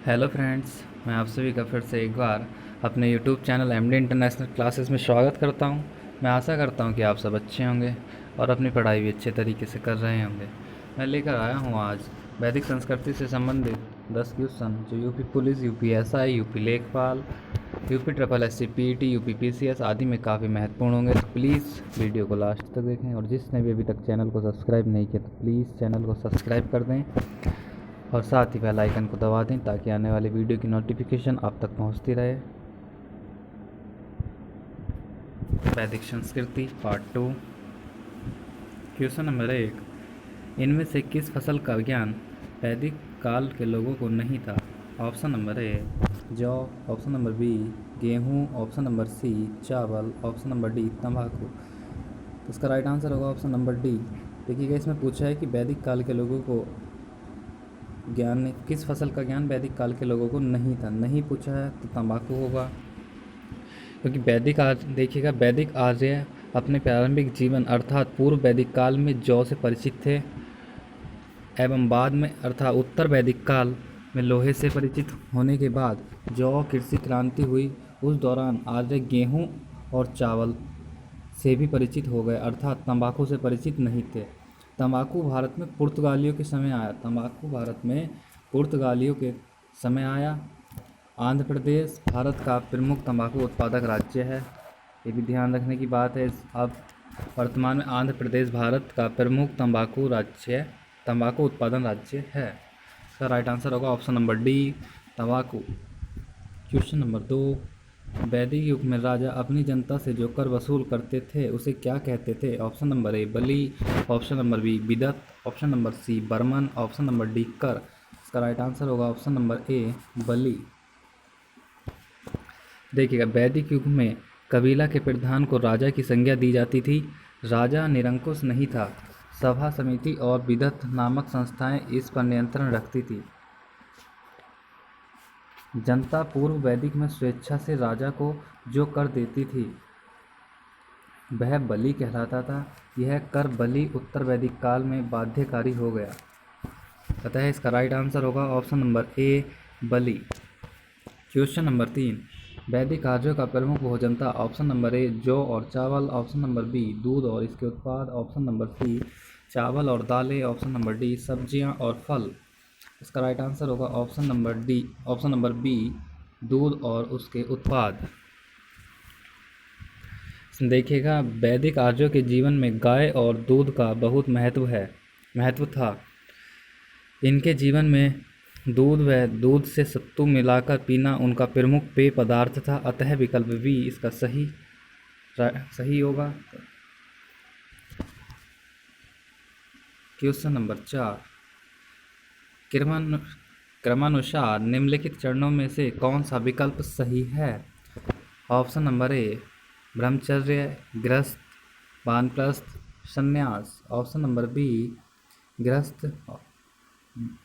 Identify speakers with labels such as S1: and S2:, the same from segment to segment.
S1: Hello friends, मैं आप सभी का फिर से एक बार अपने YouTube channel MD international classes में स्वागत करता हूं। मैं आशा करता हूं कि आप सब अच्छे होंगे और अपनी पढ़ाई भी अच्छे तरीके से कर रहे होंगे। मैं लेकर आया हूं आज वैदिक संस्कृति से संबंधित 10 क्वेश्चन जो UP police, UP SI, UP लेखपाल, UP triple SC PET, UP PCS आदि में काफ़ी महत्वपूर्ण होंगे। तो प्लीज़ वीडियो को लास्ट तक देखें और जिसने भी अभी तक चैनल को सब्सक्राइब नहीं किया तो प्लीज़ चैनल को सब्सक्राइब कर दें और साथ ही बेल आइकन को दबा दें ताकि आने वाली वीडियो की नोटिफिकेशन आप तक पहुंचती रहे। वैदिक संस्कृति पार्ट 2, क्वेश्चन नंबर 1। इनमें से किस फसल का ज्ञान वैदिक काल के लोगों को नहीं था? ऑप्शन नंबर ए जौ, ऑप्शन नंबर बी गेहूँ, ऑप्शन नंबर सी चावल, ऑप्शन नंबर डी तंबाकू। तो इसका राइट आंसर होगा ऑप्शन नंबर डी। देखिएगा, इसमें पूछा है कि वैदिक काल के लोगों को ज्ञान किस फसल का ज्ञान वैदिक काल के लोगों को नहीं था। नहीं पूछा है तो तंबाकू होगा, क्योंकि देखिएगा वैदिक आर्य अपने प्रारंभिक जीवन अर्थात पूर्व वैदिक काल में जौ से परिचित थे एवं बाद में अर्थात उत्तर वैदिक काल में लोहे से परिचित होने के बाद जौ कृषि क्रांति हुई, उस दौरान आर्य गेहूँ और चावल से भी परिचित हो गए अर्थात तंबाकू से परिचित नहीं थे। तंबाकू भारत में पुर्तगालियों के समय आया। तंबाकू भारत में पुर्तगालियों के समय आया। आंध्र प्रदेश भारत का प्रमुख तंबाकू उत्पादक राज्य है, ये भी ध्यान रखने की बात है। अब वर्तमान में आंध्र प्रदेश भारत का प्रमुख तंबाकू उत्पादन राज्य है। इसका राइट आंसर होगा ऑप्शन नंबर डी तंबाकू। Question number 2। वैदिक युग में राजा अपनी जनता से जो कर वसूल करते थे उसे क्या कहते थे? ऑप्शन नंबर ए बलि, ऑप्शन नंबर बी बिदत, ऑप्शन नंबर सी बर्मन, ऑप्शन नंबर डी कर। इसका राइट आंसर होगा ऑप्शन नंबर ए बलि। देखिएगा, वैदिक युग में कबीला के प्रधान को राजा की संज्ञा दी जाती थी। राजा निरंकुश नहीं था। सभा समिति और बिदत नामक संस्थाएं इस पर नियंत्रण रखती थी। जनता पूर्व वैदिक में स्वेच्छा से राजा को जो कर देती थी वह बलि कहलाता था। यह कर बलि उत्तर वैदिक काल में बाध्यकारी हो गया, अतः इसका राइट आंसर होगा option number A Bali. Question number 3। वैदिक आर्यों का प्रमुख भोजन था। ऑप्शन नंबर ए जौ और चावल, ऑप्शन नंबर बी दूध और इसके उत्पाद, ऑप्शन नंबर सी चावल और दालें, ऑप्शन नंबर डी सब्जियां और फल। इसका राइट आंसर होगा ऑप्शन नंबर बी दूध और उसके उत्पाद। देखिएगा, वैदिक आर्यों के जीवन में गाय और दूध का बहुत महत्व था। इनके जीवन में दूध व दूध से सत्तू मिलाकर पीना उनका प्रमुख पेय पदार्थ था, अतः विकल्प बी इसका सही होगा। Question number 4। क्रमानुसार निम्नलिखित चरणों में से कौन सा विकल्प सही है? ऑप्शन नंबर ए ब्रह्मचर्य, गृहस्थ, वानप्रस्थ, संन्यास, ऑप्शन नंबर बी गृहस्थ,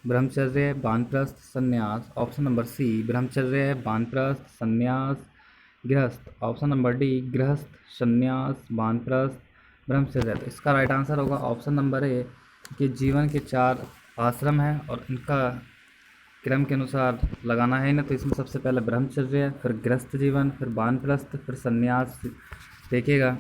S1: ब्रह्मचर्य, वानप्रस्थ, संन्यास, ऑप्शन नंबर सी ब्रह्मचर्य, वानप्रस्थ, संन्यास, गृहस्थ, ऑप्शन नंबर डी गृहस्थ, संन्यास, वानप्रस्थ, ब्रह्मचर्य। तो इसका राइट आंसर होगा ऑप्शन नंबर ए कि जीवन के 4 आश्रम हैं और इनका क्रम के अनुसार लगाना है ना, तो इसमें सबसे पहले ब्रह्मचर्य, फिर गृहस्थ जीवन, फिर वानप्रस्थ, फिर संन्यास। देखिएगा,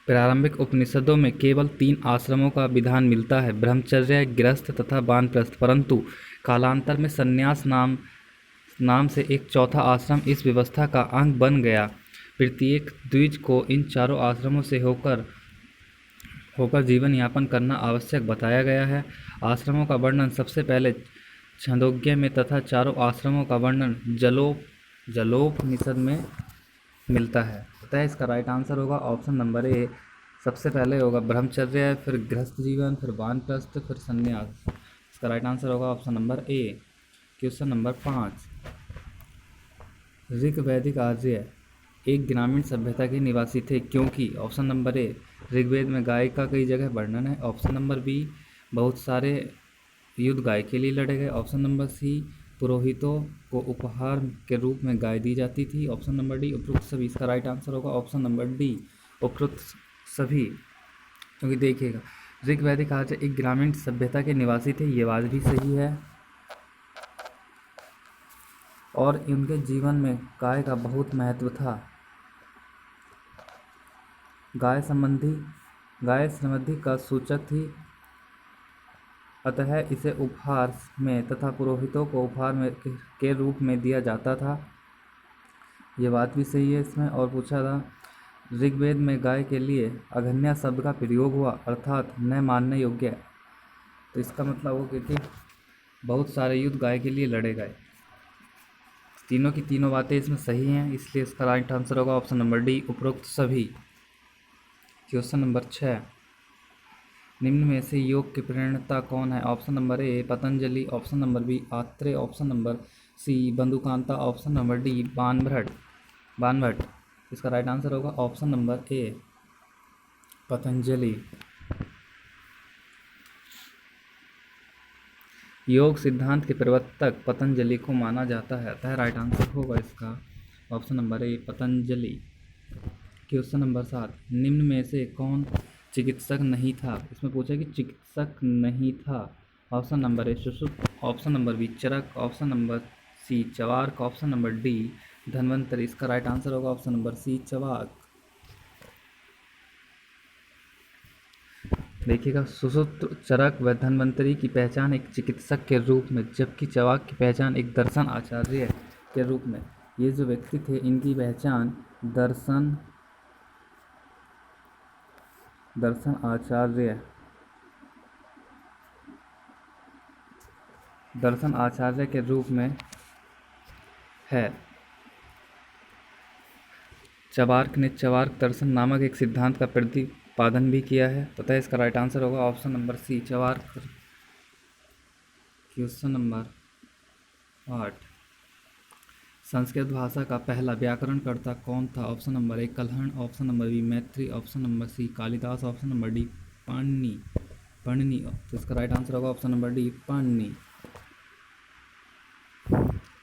S1: प्रारंभिक उपनिषदों में केवल 3 आश्रमों का विधान मिलता है, ब्रह्मचर्य, गृहस्थ तथा वानप्रस्थ, परंतु कालांतर में संन्यास नाम से एक चौथा आश्रम इस व्यवस्था का अंग बन गया। प्रत्येक द्विज को इन चारों आश्रमों से होकर जीवन यापन करना आवश्यक बताया गया है। आश्रमों का वर्णन सबसे पहले छंदोग्य में तथा चारों आश्रमों का वर्णन जलोपनिषद में मिलता है, अतः इसका राइट आंसर होगा ऑप्शन नंबर ए। सबसे पहले होगा ब्रह्मचर्य, फिर गृहस्थ जीवन, फिर वानप्रस्थ, फिर संन्यास। इसका राइट आंसर होगा ऑप्शन नंबर ए। Question number 5। ऋग वैदिक आर्य एक ग्रामीण सभ्यता के निवासी थे क्योंकि ऑप्शन नंबर ए ऋग्वेद में गाय का कई जगह वर्णन है, ऑप्शन नंबर बी बहुत सारे युद्ध गाय के लिए लड़े गए, ऑप्शन नंबर सी पुरोहितों को उपहार के रूप में गाय दी जाती थी, ऑप्शन नंबर डी उपरोक्त सभी। इसका राइट आंसर होगा ऑप्शन नंबर डी उपरोक्त सभी। क्योंकि देखिएगा, ऋग वैदिक आर्य एक ग्रामीण सभ्यता के निवासी थे, ये बात भी सही है। और उनके जीवन में गाय का बहुत महत्व था। गाय समृद्धि का सूचक थी, अतः इसे उपहार में तथा पुरोहितों को उपहार में के रूप में दिया जाता था। ये बात भी सही है इसमें। और पूछा था ऋग्वेद में गाय के लिए अघन्या शब्द का प्रयोग हुआ, अर्थात न मानने योग्य। तो इसका मतलब हो कि बहुत सारे युद्ध गाय के लिए लड़े गए। तीनों की तीनों बातें इसमें सही हैं, इसलिए इसका राइट आंसर होगा ऑप्शन नंबर डी, उपरोक्त सभी। क्वेश्चन नंबर 6, निम्न में से योग के प्रणेता कौन है? Option number A Patanjali, option number B Atreya, option number C बंधुकांता, ऑप्शन नंबर डी बाणभट्ट। इसका राइट आंसर होगा ऑप्शन नंबर ए पतंजलि। योग सिद्धांत के प्रवर्तक पतंजलि को माना जाता है, अतः राइट आंसर होगा इसका option number A Patanjali. Question number 7, निम्न में से कौन चिकित्सक नहीं था? इसमें पूछा कि चिकित्सक नहीं था। Option number A Sushruta, option number B Charaka, option number C Charvaka, option number D Dhanvantari. इसका राइट आंसर होगा ऑप्शन नंबर सी चवार्क। देखिएगा, सुश्रुत, चरक व धन्वंतरी की पहचान एक चिकित्सक के रूप में, जबकि चवाक की पहचान एक दर्शन आचार्य के रूप में। ये जो व्यक्ति थे इनकी पहचान दर्शन आचार्य के रूप में है। चवार्क ने चवार्क दर्शन नामक एक सिद्धांत का प्रतिपादन भी किया है, तथा इसका राइट आंसर होगा option number C Charvaka. Question number 8, Sanskrit भाषा का पहला व्याकरणकर्ता कौन था? Option number A Kalhana, option number B Maitri, option number C Kalidasa, option number D Panini. तो इसका राइट आंसर होगा option number D Panini.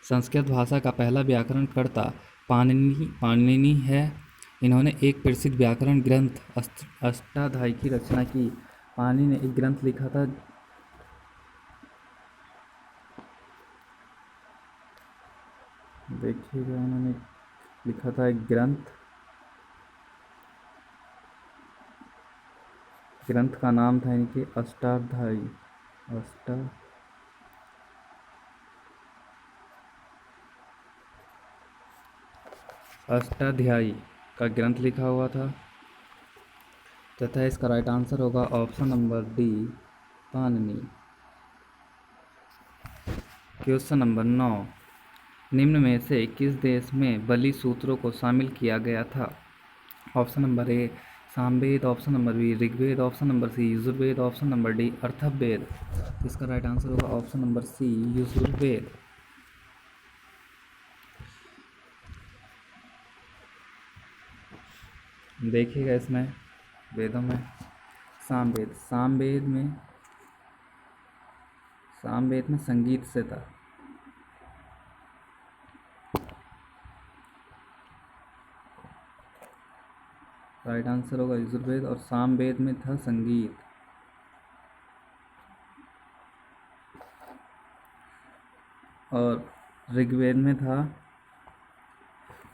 S1: Sanskrit भाषा का पहला व्याकरणकर्ता पाणिनि है। इन्होंने एक प्रसिद्ध व्याकरण ग्रंथ अष्टाध्यायी की रचना की। पाणिनि ने एक ग्रंथ लिखा था, देखिएगा उन्होंने लिखा था एक ग्रंथ का नाम था इनके अष्टाध्यायी का ग्रंथ लिखा हुआ था, तथा इसका राइट आंसर होगा option number D Panini. Question number 9, निम्न में से किस देश में बलि सूत्रों को शामिल किया गया था? Option number A Samaveda, option number B Rigveda, option number C Yajurveda, option number D Atharvaveda. इसका राइट आंसर होगा ऑप्शन नंबर सी यजुर्वेद। देखिएगा इसमें वेदों में सामवेद में संगीत से था। राइट आंसर होगा यजुर्वेद, और सामवेद में था संगीत। और ऋग्वेद में था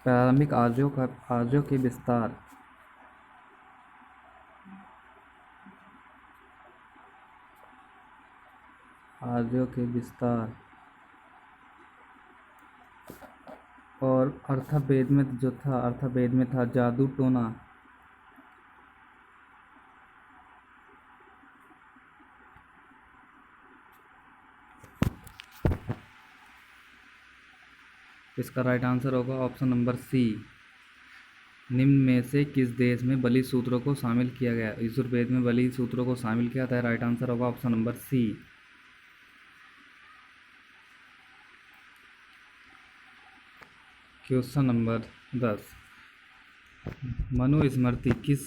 S1: प्रारंभिक आर्यों के विस्तार। और अथर्ववेद में था जादू टोना। इसका राइट आंसर होगा ऑप्शन नंबर सी। निम्न में से किस देश में बलि सूत्रों को शामिल किया गया? यजुर्वेद में बलि सूत्रों को शामिल किया था। राइट आंसर होगा option number C. Question number 10, Manusmriti किस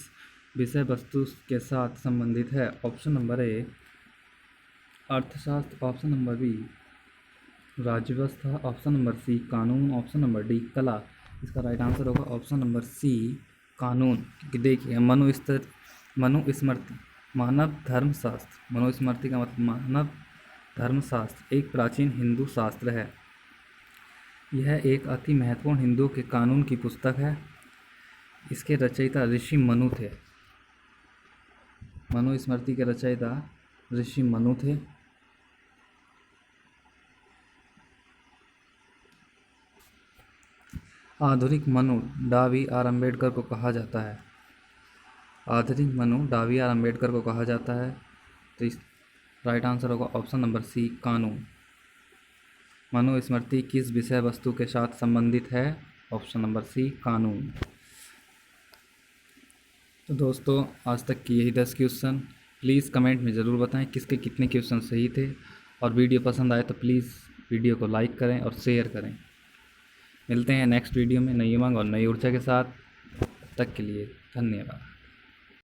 S1: विषय वस्तु के साथ संबंधित है? ऑप्शन नंबर ए अर्थशास्त्र, ऑप्शन नंबर बी राज्यव्यवस्था, ऑप्शन नंबर सी कानून, ऑप्शन नंबर डी कला। इसका राइट आंसर होगा ऑप्शन नंबर सी कानून। देखिए मनुस्मृति मानव धर्मशास्त्र, मनुस्मृति का मतलब मानव धर्मशास्त्र एक प्राचीन हिंदू शास्त्र है। यह एक अति महत्वपूर्ण हिंदुओं के कानून की पुस्तक है। इसके रचयिता ऋषि मनु थे। मनुस्मृति के रचयिता ऋषि मनु थे। आधुनिक मनु डॉ.बी.आर. अम्बेडकर को कहा जाता है। आधुनिक मनु डॉ.बी.आर. अम्बेडकर को कहा जाता है। तो इस राइट आंसर होगा ऑप्शन नंबर सी, कानून। मनुस्मृति किस विषय वस्तु के साथ संबंधित है? ऑप्शन नंबर सी, कानून। तो दोस्तों, आज तक की यही 10 क्वेश्चन। प्लीज़ कमेंट में ज़रूर बताएं किसके कितने क्वेश्चन सही थे, और वीडियो पसंद आए तो प्लीज़ वीडियो को लाइक करें और शेयर करें। मिलते हैं नेक्स्ट वीडियो में नई उमंग और नई ऊर्जा के साथ। तब तक के लिए धन्यवाद।